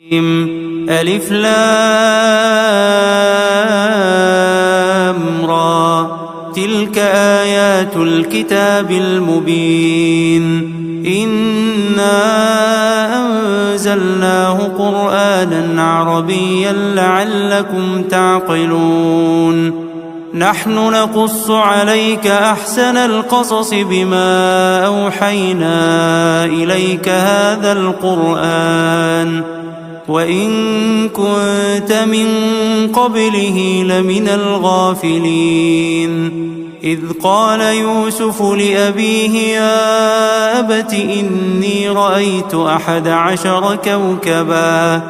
ألف لام را تلك آيات الكتاب المبين إنا أنزلناه قرآنا عربيا لعلكم تعقلون نحن نقص عليك أحسن القصص بما أوحينا إليك هذا القرآن وإن كنت من قبله لمن الغافلين إذ قال يوسف لأبيه يا أبت إني رأيت 11 كوكبا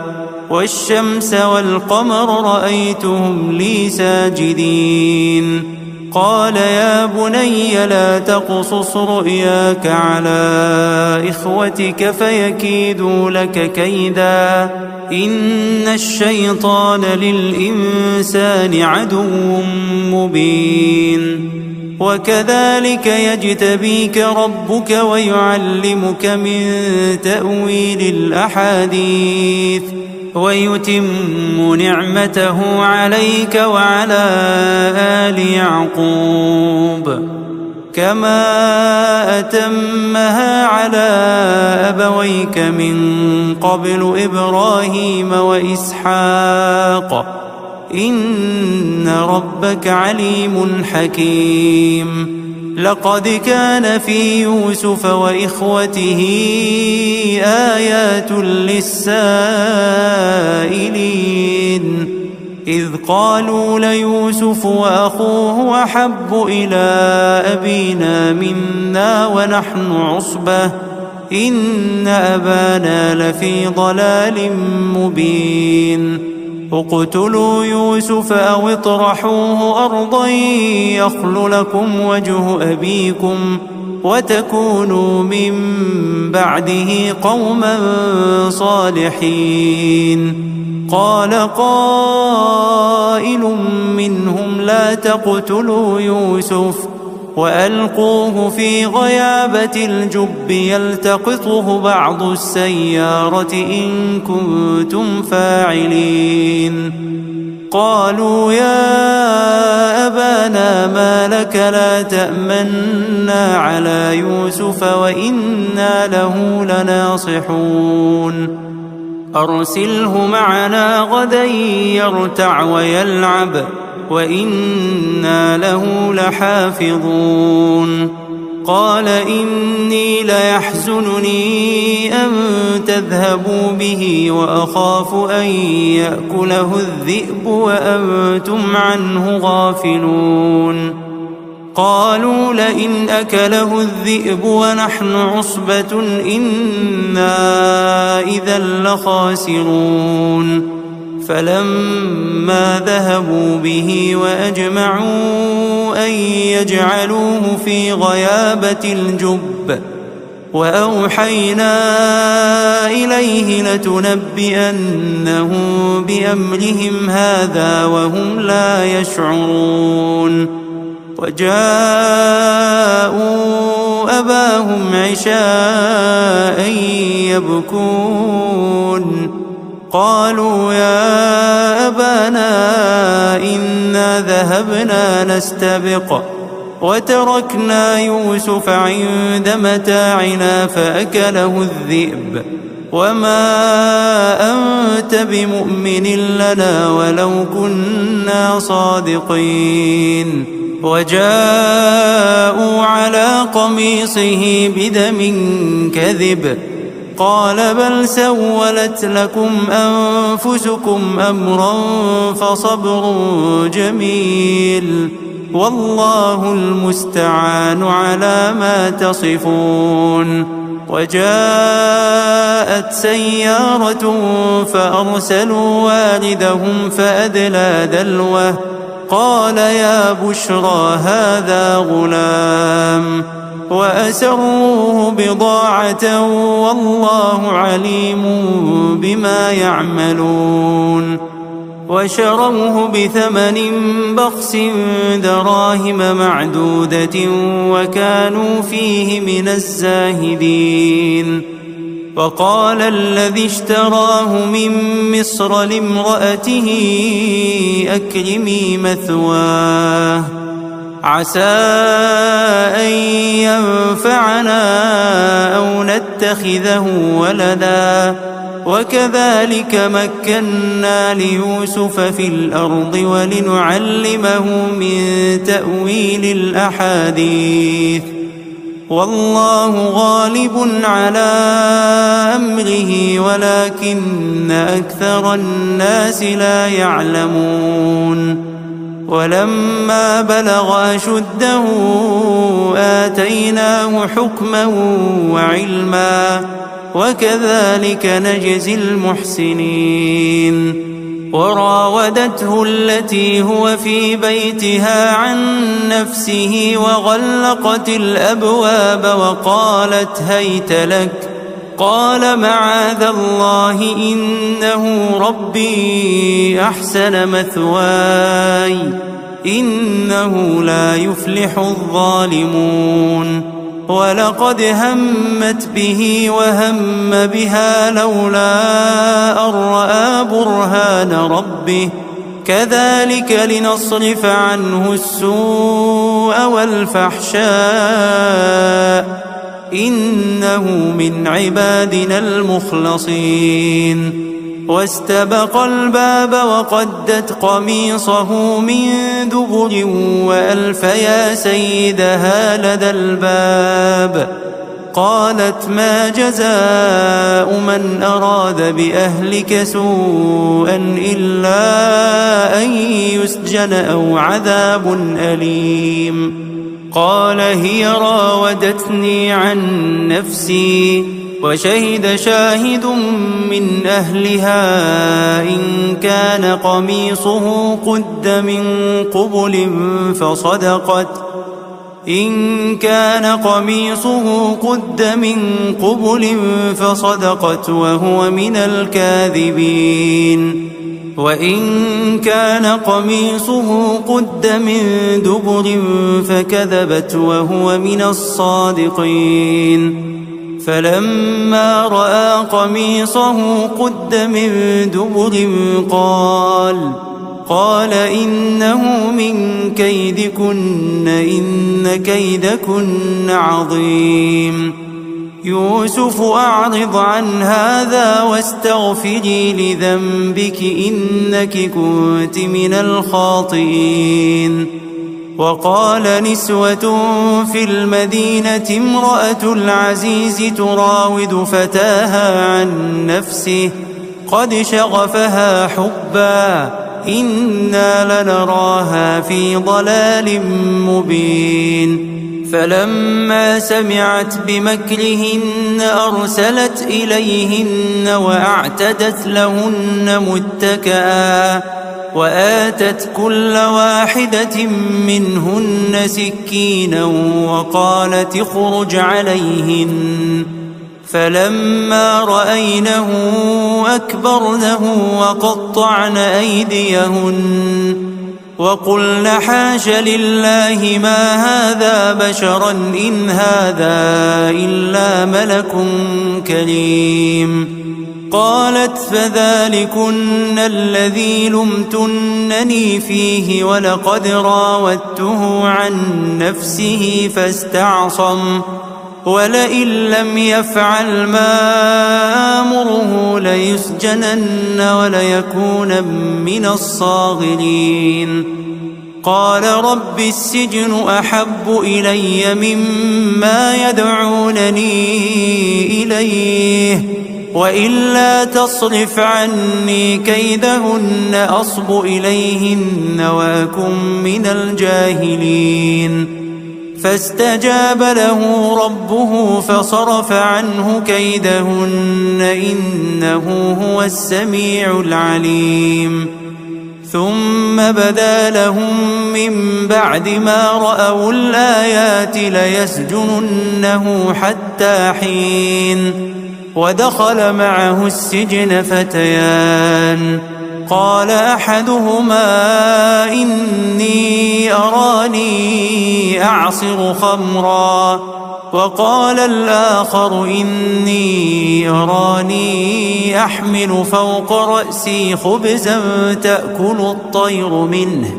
والشمس والقمر رأيتهم لي ساجدين قال يا بني لا تقصص رؤياك على إخوتك فيكيدوا لك كيدا إن الشيطان للإنسان عدو مبين وكذلك يجتبيك ربك ويعلمك من تأويل الأحاديث ويتم نعمته عليك وعلى آل يعقوب كما أتمها على أبويك من قبل إبراهيم وإسحاق إن ربك عليم حكيم لقد كان في يوسف وإخوته آيات للسائلين إذ قالوا ليوسف وأخوه أحب إلى أبينا منا ونحن عصبة إن أبانا لفي ضلال مبين اقتلوا يوسف أو اطرحوه أرضا يخل لكم وجه أبيكم وتكونوا من بعده قوما صالحين قال قائل منهم لا تقتلوا يوسف وألقوه في غيابة الجب يلتقطه بعض السيارة إن كنتم فاعلين قالوا يا أبانا ما لك لا تأمنا على يوسف وإنا له لناصحون أرسله معنا غدا يرتع ويلعب وإنا له لحافظون قال إني ليحزنني أن تذهبوا به وأخاف أن يأكله الذئب وأنتم عنه غافلون قالوا لئن أكله الذئب ونحن عصبة إنا إذا لخاسرون فلما ذهبوا به وأجمعوا أن يجعلوه في غيابة الجب وأوحينا إليه لتنبئنهم بأمرهم هذا وهم لا يشعرون وجاءوا أباهم عشاء يبكون قالوا يا أبانا إنا ذهبنا نستبق وتركنا يوسف عند متاعنا فأكله الذئب وما أنت بمؤمن لنا ولو كنا صادقين وجاءوا على قميصه بدم كذب قال بل سولت لكم أنفسكم أمرا فصبر جميل والله المستعان على ما تصفون وجاءت سيارة فأرسلوا والدهم فأدلى دلوه قال يا بشرى هذا غلام وأسروه بضاعة والله عليم بما يعملون وشروه بثمن بخس دراهم معدودة وكانوا فيه من الزاهدين وقال الذي اشتراه من مصر لامرأته أكرمي مثواه عسى أن ينفعنا أو نتخذه ولدا وكذلك مكنا ليوسف في الأرض ولنعلمه من تأويل الأحاديث والله غالب على أمره ولكن أكثر الناس لا يعلمون ولما بلغ أشده آتيناه حكما وعلما وكذلك نجزي المحسنين وراودته التي هو في بيتها عن نفسه وغلقت الأبواب وقالت هيت لك قال معاذ الله إنه ربي أحسن مثواي إنه لا يفلح الظالمون ولقد همت به وهم بها لولا أن رأى برهان ربه كذلك لنصرف عنه السوء والفحشاء إنه من عبادنا المخلصين واستبق الباب وقدت قميصه من دبر وألف يا سيدها لدى الباب قالت ما جزاء من أراد بأهلك سوءا إلا أن يسجن أو عذاب أليم قال هي راودتني عن نفسي وشهد شاهد من أهلها إن كان قميصه قد من قبل فصدقت وهو من الكاذبين وإن كان قميصه قد من دبر فكذبت وهو من الصادقين فلما رأى قميصه قد من دبر قال إنه من كيدكن إن كيدكن عظيم يوسف أعرض عن هذا واستغفري لذنبك إنك كنت من الخاطئين وقال نسوة في المدينة امرأة العزيز تراود فتاها عن نفسه قد شغفها حبا إنا لنراها في ضلال مبين فلما سمعت بمكرهن أرسلت إليهن وأعتدت لهن متكئا وآتت كل واحدة منهن سكينا وقالت اخرج عليهن فلما رأينه أكبرنه وقطعن أيديهن وقلن حاش لله ما هذا بشرا إن هذا إلا ملك كريم قالت فذلكن الذي لمتنني فيه ولقد راودته عن نفسه فاستعصم ولئن لم يفعل ما آمره ليسجنن وليكون من الصاغرين قال رب السجن أحب إلي مما يدعونني إليه وإلا تصرف عني كيدهن أصب إليهن وأكن من الجاهلين فاستجاب له ربه فصرف عنه كيدهن إنه هو السميع العليم ثم بدا لهم من بعد ما رأوا الآيات ليسجننه حتى حين ودخل معه السجن فتيان قال أحدهما إني أراني أعصر خمرا وقال الآخر إني أراني أحمل فوق رأسي خبزا تأكل الطير منه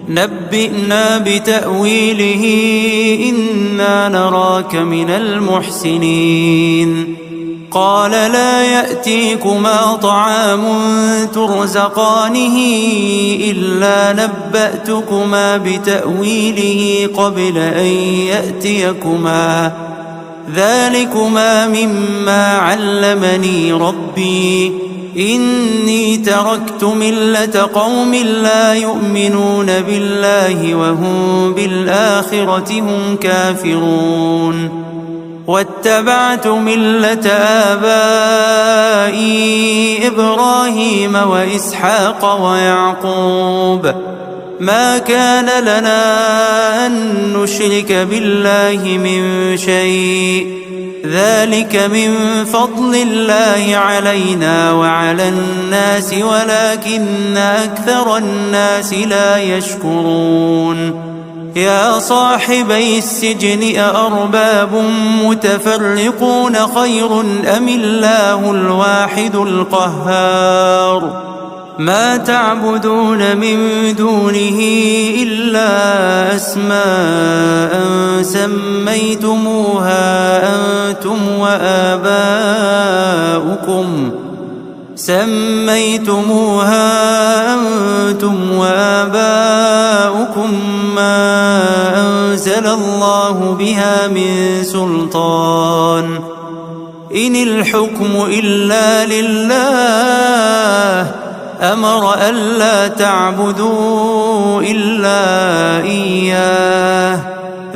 نبئنا بتأويله إنا نراك من المحسنين قال لا يأتيكما طعام ترزقانه إلا نبأتكما بتأويله قبل أن يأتيكما ذلكما مما علمني ربي إني تركت ملة قوم لا يؤمنون بالله وهم بالآخرة هم كافرون واتبعت ملة آبائي إبراهيم وإسحاق ويعقوب ما كان لنا أن نشرك بالله من شيء ذلك من فضل الله علينا وعلى الناس ولكن أكثر الناس لا يشكرون يا صاحبي السجن أأرباب متفرقون خير أم الله الواحد القهار ما تعبدون من دونه إلا أسماء سميتموها أنتم وآباؤكم ما أنزل الله بها من سلطان إن الحكم إلا لله أمر ألا تعبدوا إلا إياه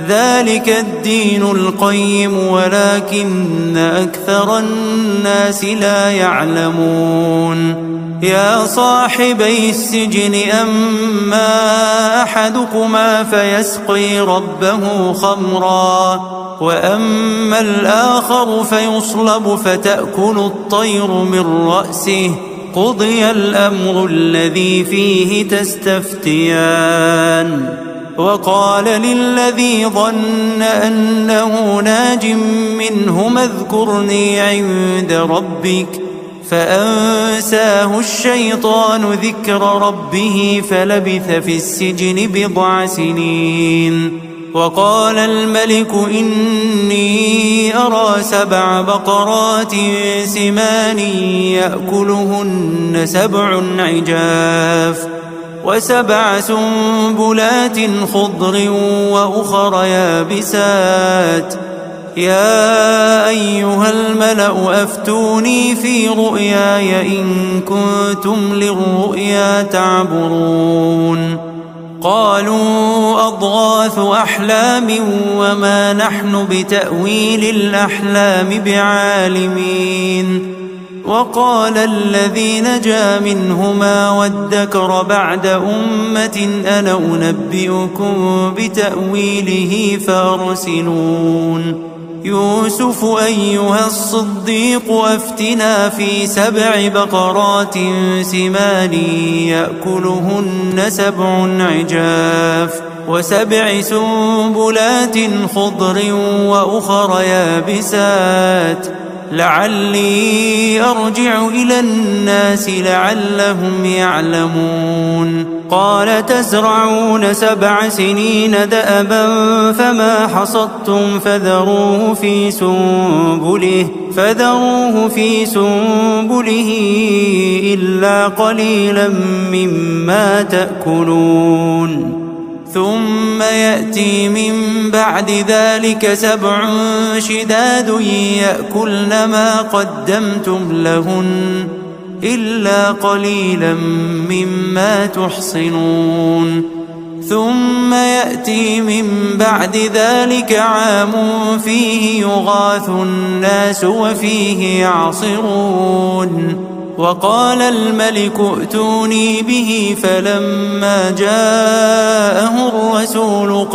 ذلك الدين القيم ولكن أكثر الناس لا يعلمون يا صاحبي السجن أما أحدكما فيسقي ربه خمرا وأما الآخر فيصلب فتأكل الطير من رأسه قضي الأمر الذي فيه تستفتيان وقال للذي ظن أنه ناج منهما اذكرني عند ربك فأنساه الشيطان ذكر ربه فلبث في السجن بضع سنين وقال الملك إني أرى 7 بقرات سمان يأكلهن 7 عجاف و7 سنبلات خضر وأخر يابسات يا أيها الملأ أفتوني في رؤياي إن كنتم للرؤيا تعبرون قالوا أضغاث أحلام وما نحن بتأويل الأحلام بعالمين وقال الذي نجا منهما وادكر بعد أمة أنا أنبئكم بتأويله فارسلون يوسف أيها الصديق أفتنا في 7 بقرات سمان يأكلهن 7 عجاف و7 سنبلات خضر وأخر يابسات لعلي أرجع إلى الناس لعلهم يعلمون قال تزرعون 7 سنين دأبا فما حصدتم فذروه في سنبله إلا قليلا مما تأكلون ثم يأتي من بعد ذلك 7 شداد يأكلن ما قدمتم لهن إلا قليلا مما تحصنون ثم يأتي من بعد ذلك عام فيه يغاث الناس وفيه يعصرون وقال الملك ائتوني به فلما جاءه الرسول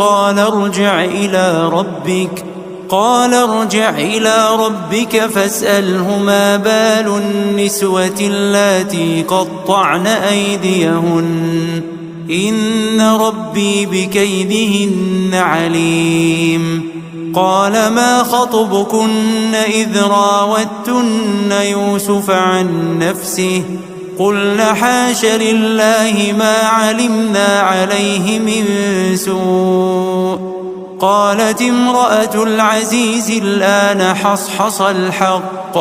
قال ارجع إلى ربك فاسأله ما بال النسوة اللاتي قطعن أيديهن إن ربي بكيدهن عليم قال ما خطبكن إذ راوتن يوسف عن نفسه قلن حاش لله ما علمنا عليه من سوء قالت امرأة العزيز الآن حصحص الحق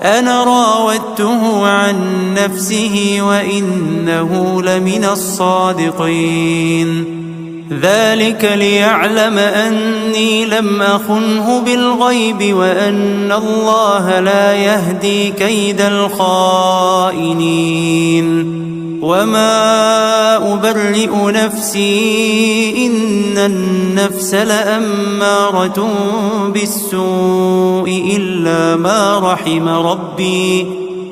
أنا راودته عن نفسه وإنه لمن الصادقين ذلك ليعلم أني لم أخنه بالغيب وأن الله لا يهدي كيد الخائنين وما أبرئ نفسي إن النفس لأمارة بالسوء إلا ما رحم ربي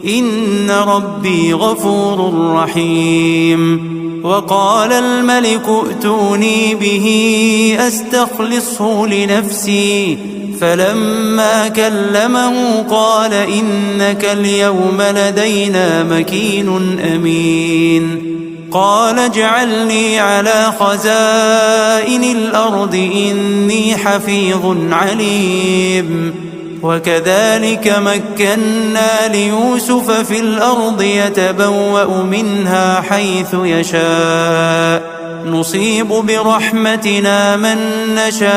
إن ربي غفور رحيم وقال الملك ائتوني به أستخلصه لنفسي فلما كلمه قال إنك اليوم لدينا مكين أمين قال اجعلني على خزائن الأرض إني حفيظ عليم وكذلك مكنا ليوسف في الأرض يتبوأ منها حيث يشاء نصيب برحمتنا من نشاء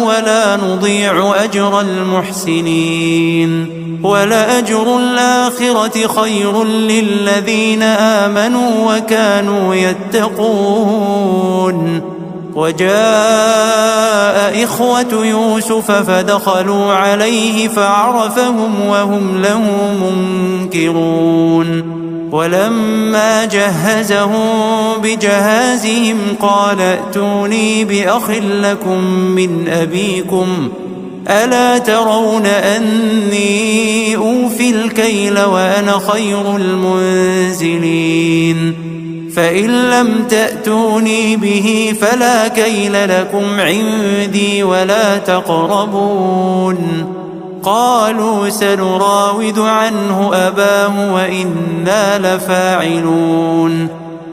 ولا نضيع أجر المحسنين ولأجر الآخرة خير للذين آمنوا وكانوا يتقون وجاء إخوة يوسف فدخلوا عليه فعرفهم وهم له منكرون ولما جهزهم بجهازهم قال ائتوني بأخ لكم من أبيكم ألا ترون أني أوفي الكيل وأنا خير المنزلين فإن لم تأتوني به فلا كيل لكم عندي ولا تقربون قالوا سنراود عنه أباه وإنا لفاعلون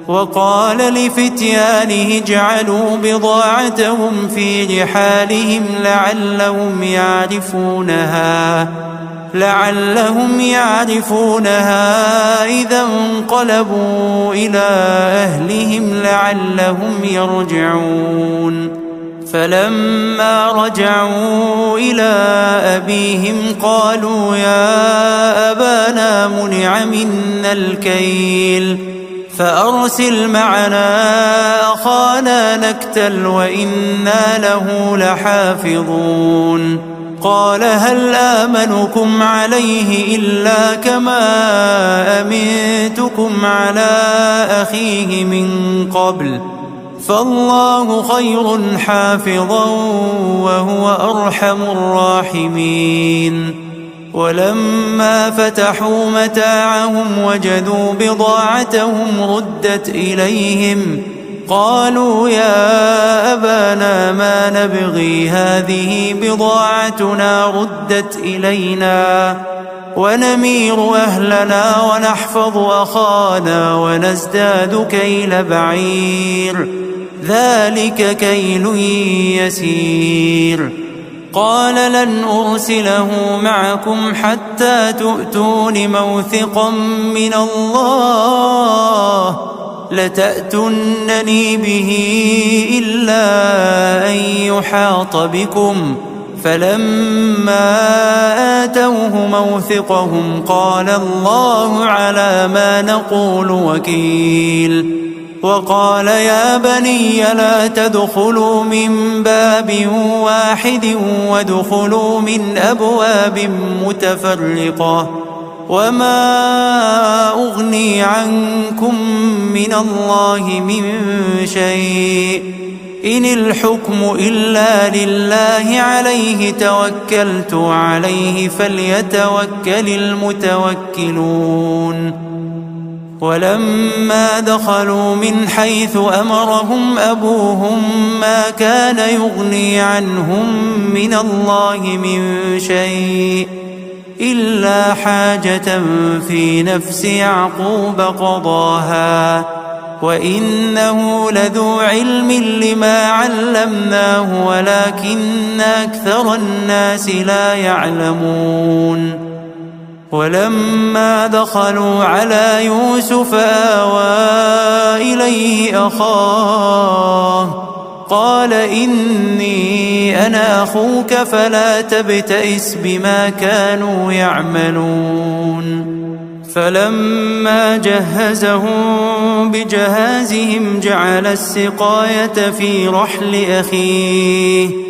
وقال لفتيانه اجعلوا بضاعتهم في رحالهم لعلهم يعرفونها إذا انقلبوا إلى أهلهم لعلهم يرجعون فلما رجعوا إلى أبيهم قالوا يا أبانا منع منا الكيل فأرسل معنا أخانا نكتل وإنا له لحافظون قال هل آمنكم عليه إلا كما أمنتكم على أخيه من قبل فالله خير حافظا وهو أرحم الراحمين ولما فتحوا متاعهم وجدوا بضاعتهم ردت إليهم قالوا يا أبانا ما نبغي هذه بضاعتنا ردت إلينا ونمير أهلنا ونحفظ أخانا ونزداد كيل بعير ذلك كيل يسير قال لن أرسله معكم حتى تؤتون موثقا من الله لتأتونني به إلا أن يحاط بكم فلما آتوه موثقهم قال الله على ما نقول وكيل وقال يا بني لا تدخلوا من باب واحد وادخلوا من أبواب متفرقة وما أغني عنكم من الله من شيء إن الحكم إلا لله عليه توكلت عليه فليتوكل المتوكلون ولما دخلوا من حيث أمرهم أبوهم ما كان يغني عنهم من الله من شيء إلا حاجة في نفس يعقوب قضاها وإنه لذو علم لما علمناه ولكن أكثر الناس لا يعلمون ولما دخلوا على يوسف آوى إليه أخاه قال إني أنا أخوك فلا تبتئس بما كانوا يعملون فلما جهزهم بجهازهم جعل السقاية في رحل أخيه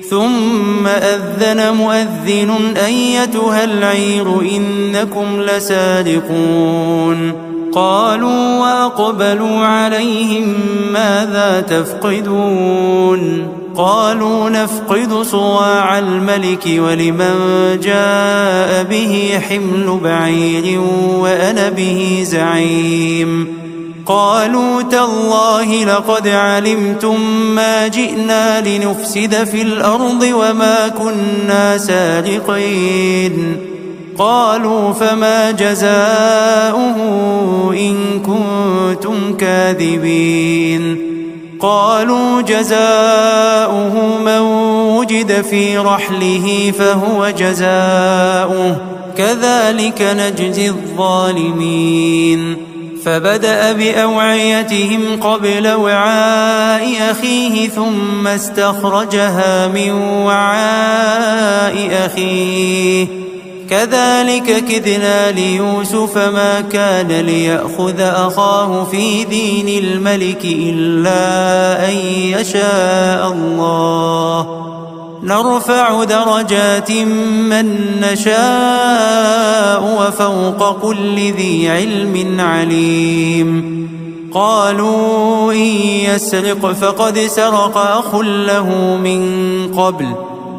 ثم أذن مؤذن أيتها العير إنكم لسارقون قالوا وأقبلوا عليهم ماذا تفقدون قالوا نفقد صواع الملك ولمن جاء به حمل بعير وأنا به زعيم قالوا تالله لقد علمتم ما جئنا لنفسد في الأرض وما كنا سارقين قالوا فما جزاؤه إن كنتم كاذبين قالوا جزاؤه من وجد في رحله فهو جزاؤه كذلك نجزي الظالمين فبدأ بأوعيتهم قبل وعاء أخيه ثم استخرجها من وعاء أخيه كذلك كدنا ليوسف ما كان ليأخذ أخاه في دين الملك إلا أن يشاء الله نرفع درجات من نشاء وفوق كل ذي علم عليم قالوا إن يسرق فقد سرق أخ له من قبل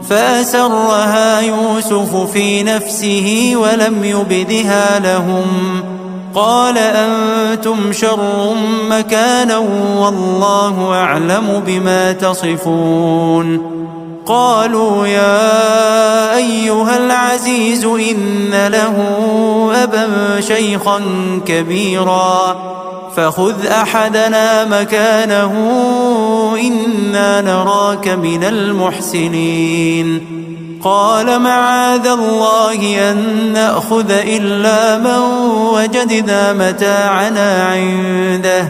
فأسرها يوسف في نفسه ولم يبدها لهم قال أنتم شر مكانا والله أعلم بما تصفون قالوا يا أيها العزيز إن له أبا شيخا كبيرا فخذ أحدنا مكانه إنا نراك من المحسنين قال معاذ الله أن نأخذ إلا من وجدنا متاعنا عنده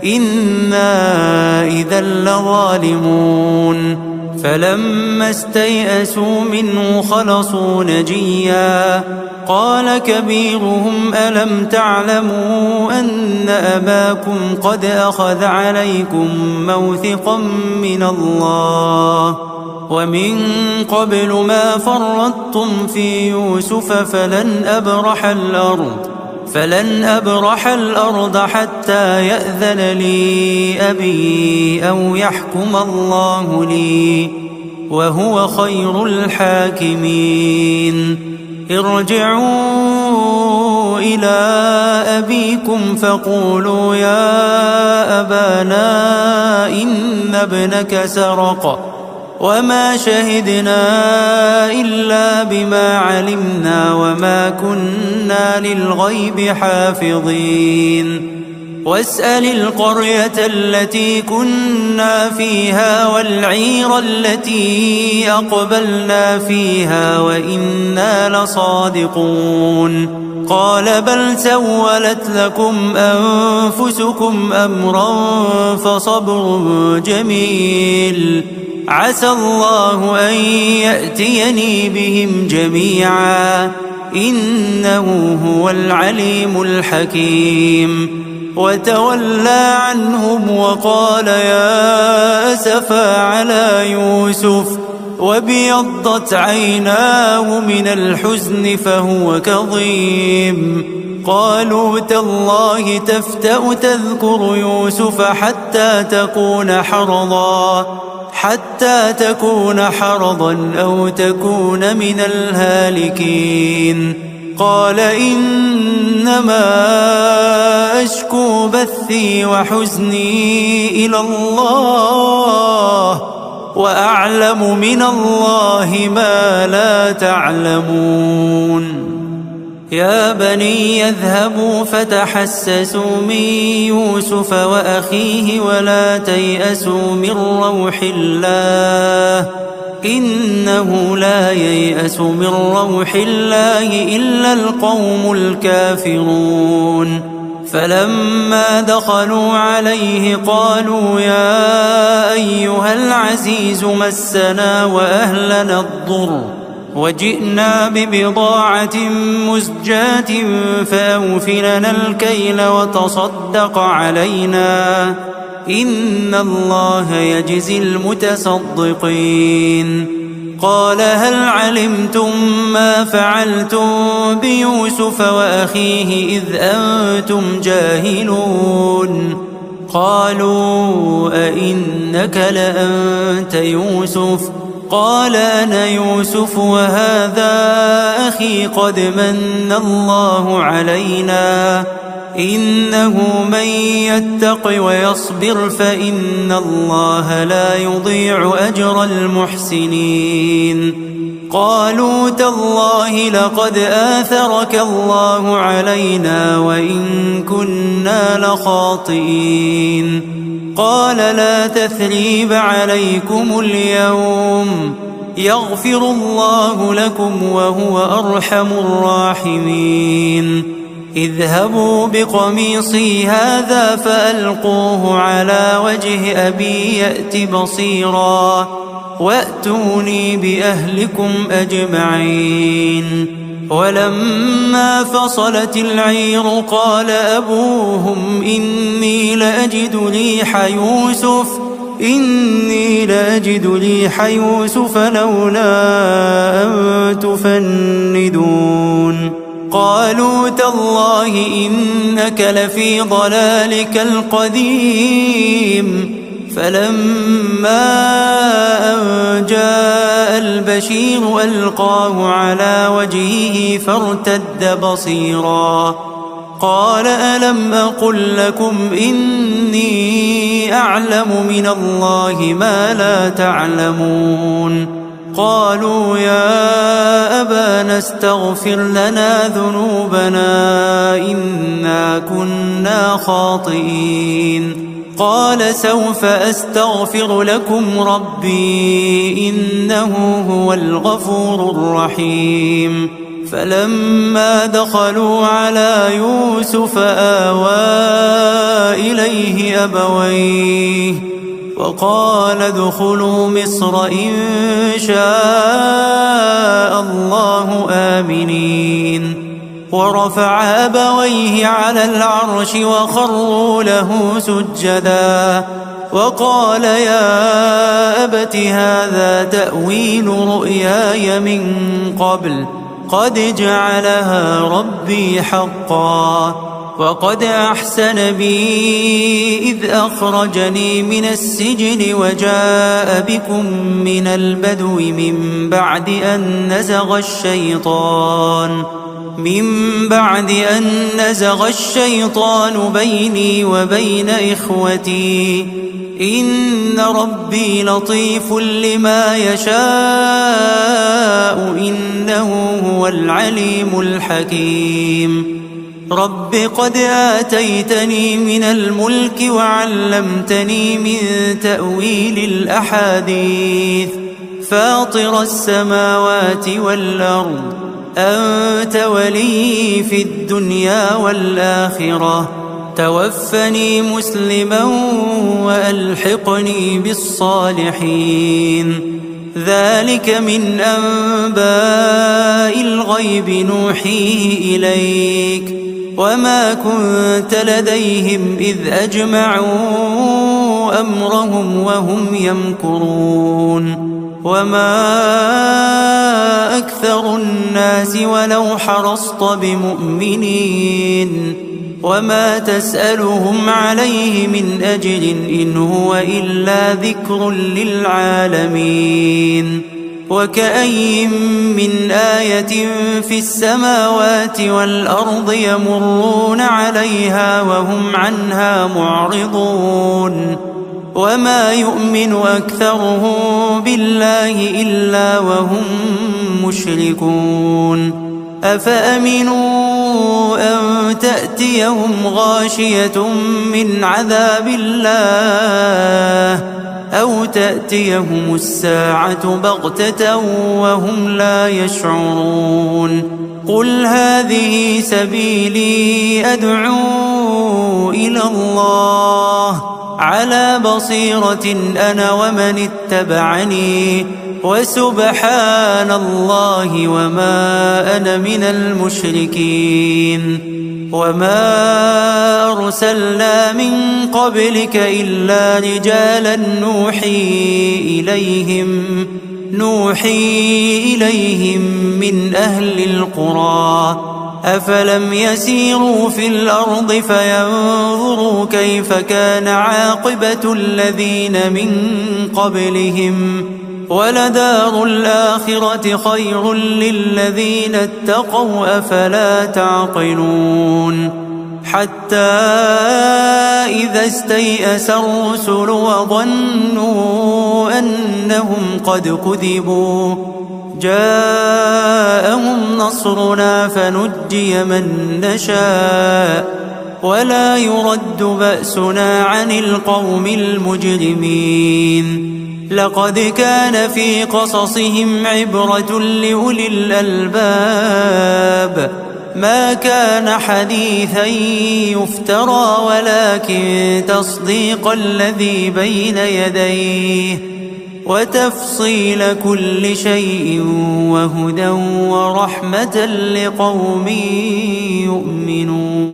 إنا إذا لظالمون فلما استيئسوا منه خلصوا نجيا قال كبيرهم ألم تعلموا أن أباكم قد أخذ عليكم موثقا من الله ومن قبل ما فرطتم في يوسف فلن أبرح الأرض حتى يأذن لي أبي أو يحكم الله لي وهو خير الحاكمين ارجعوا إلى أبيكم فقولوا يا أبانا إن ابنك سرق وما شهدنا إلا بما علمنا وما كنا للغيب حافظين واسأل القرية التي كنا فيها والعير التي أقبلنا فيها وإنا لصادقون قال بل سولت لكم أنفسكم أمرا فصبر جميل عسى الله أن يأتيني بهم جميعا إنه هو العليم الحكيم وتولى عنهم وقال يا أسفا على يوسف وابيضت عيناه من الحزن فهو كظيم قالوا تالله تفتأ تذكر يوسف حتى تكون حرضا أو تكون من الهالكين قال إنما أشكو بثي وحزني إلى الله وأعلم من الله ما لا تعلمون يا بني اذهبوا فتحسسوا من يوسف وأخيه ولا تيأسوا من روح الله إنه لا ييأس من روح الله إلا القوم الكافرون فلما دخلوا عليه قالوا يا أيها العزيز مسنا وأهلنا الضر وجئنا ببضاعة مزجاة فأوف لنا الكيل وتصدق علينا إن الله يجزي المتصدقين قال هل علمتم ما فعلتم بيوسف وأخيه إذ أنتم جاهلون قالوا أئنك لأنت يوسف قال أنا يوسف وهذا أخي قد من الله علينا إنه من يتق ويصبر فإن الله لا يضيع أجر المحسنين قالوا تالله لقد آثرك الله علينا وإن كنا لخاطئين قال لا تثريب عليكم اليوم يغفر الله لكم وهو أرحم الراحمين اذهبوا بقميصي هذا فألقوه على وجه أبي يأت بصيرا وأتوني بأهلكم أجمعين ولما فصلت العير قال أبوهم إني لأجد ريح يوسف لولا أن تفندون قالوا تالله إنك لفي ضلالك القديم فلما أن جاء البشير ألقاه على وجهه فارتد بصيرا قال ألم أقل لكم إني أعلم من الله ما لا تعلمون قالوا يا أبانا استغفر لنا ذنوبنا إنا كنا خاطئين قال سوف أستغفر لكم ربي إنه هو الغفور الرحيم فلما دخلوا على يوسف آوى إليه أبويه وقال ادخلوا مصر إن شاء الله آمنين ورفع أبويه على العرش وخروا له سجدا وقال يا أبت هذا تأويل رؤياي من قبل قد جعلها ربي حقا وقد أحسن بي إذ أخرجني من السجن وجاء بكم من البدو من بعد أن نزغ الشيطان بيني وبين إخوتي إن ربي لطيف لما يشاء إنه هو العليم الحكيم رب قد آتيتني من الملك وعلمتني من تأويل الأحاديث فاطر السماوات والأرض أنت ولي في الدنيا والآخرة توفني مسلما وألحقني بالصالحين ذلك من أنباء الغيب نوحيه إليك وما كنت لديهم إذ أجمعوا أمرهم وهم يمكرون وما أكثر الناس ولو حرصت بمؤمنين وما تسألهم عليه من أجر إن هو إلا ذكر للعالمين وكأي من آية في السماوات والأرض يمرون عليها وهم عنها معرضون وما يؤمن أكثرهم بالله إلا وهم مشركون أفأمنوا أن تأتيهم غاشية من عذاب الله أو تأتيهم الساعة بغتة وهم لا يشعرون قل هذه سبيلي أدعو إلى الله على بصيرة أنا ومن اتبعني وسبحان الله وما أنا من المشركين وما أرسلنا من قبلك إلا رجالا نوحي إليهم من أهل القرى أفلم يسيروا في الأرض فينظروا كيف كان عاقبة الذين من قبلهم ولدار الآخرة خير للذين اتقوا أفلا تعقلون حتى إذا استيأس الرسل وظنوا أنهم قد كذبوا جاءهم نصرنا فنجي من نشاء ولا يرد بأسنا عن القوم المجرمين لقد كان في قصصهم عبرة لأولي الألباب ما كان حديثا يفترى ولكن تصديق الذي بين يديه وتفصيل كل شيء وهدى ورحمة لقوم يؤمنون